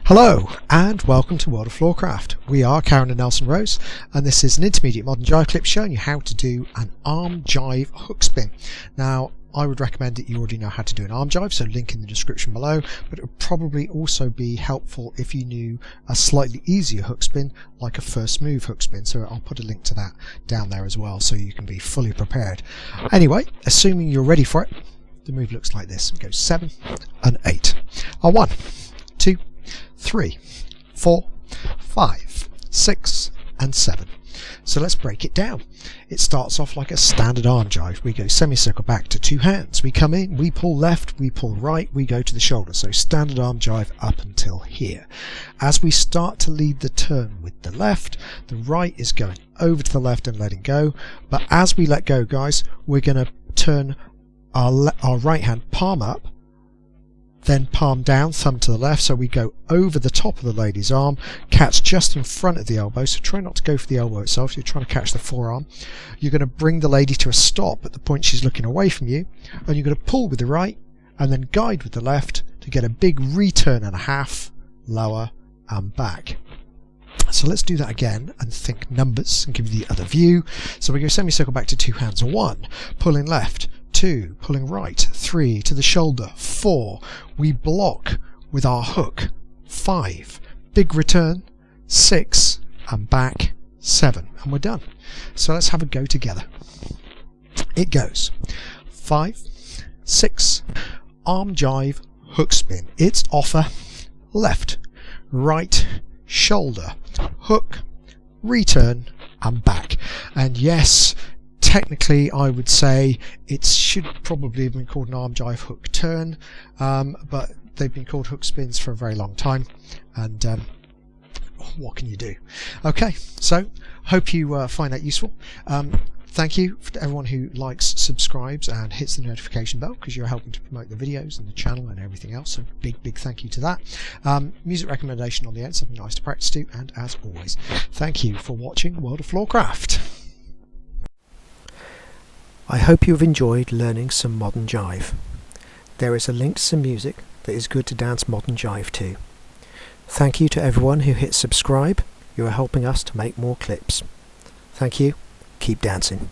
Hello and welcome to World of Floorcraft. We are Karen and Nelson Rose, and this is an Intermediate Modern Jive Clip showing you how to do an Arm Jive Hook Spin. Now I would recommend that you already know how to do an arm jive, so link in the description below, but it would probably also be helpful if you knew a slightly easier hook spin like a first move hook spin, so I'll put a link to that down there as well so you can be fully prepared. Anyway, assuming you're ready for it, the move looks like this. It goes 7 and 8. 1, 2, 3, 4, 5, 6 and 7. So let's break it down. It starts off like a standard arm jive. We go semicircle back to 2 hands. We come in, we pull left, we pull right, we go to the shoulder. So standard arm jive up until here. As we start to lead the turn with the left, the right is going over to the left and letting go. But as we let go, guys, we're going to turn our right hand palm up, then palm down, thumb to the left, so we go over the top of the lady's arm, catch just in front of the elbow, so try not to go for the elbow itself, you're trying to catch the forearm. You're going to bring the lady to a stop at the point she's looking away from you, and you're going to pull with the right and then guide with the left to get a big return and a half, lower and back. So let's do that again and think numbers and give you the other view. So we go semicircle back to 2 hands. 1, pulling left, 2, pulling right, 3, to the shoulder, 4, we block with our hook, 5, big return, 6, and back, 7, and we're done. So let's have a go together. It goes 5, 6, arm jive, hook spin. It's offer, left, right, shoulder, hook, return, and back. And yes, technically I would say it should probably have been called an arm jive hook turn, but they've been called hook spins for a very long time, and what can you do? Okay, so hope you find that useful. Thank you to everyone who likes, subscribes and hits the notification bell, because you're helping to promote the videos and the channel and everything else, so big thank you to that. Music recommendation on the end, something nice to practice to, and as always, thank you for watching World of Floorcraft. I hope you have enjoyed learning some modern jive. There is a link to some music that is good to dance modern jive to. Thank you to everyone who hit subscribe. You are helping us to make more clips. Thank you. Keep dancing.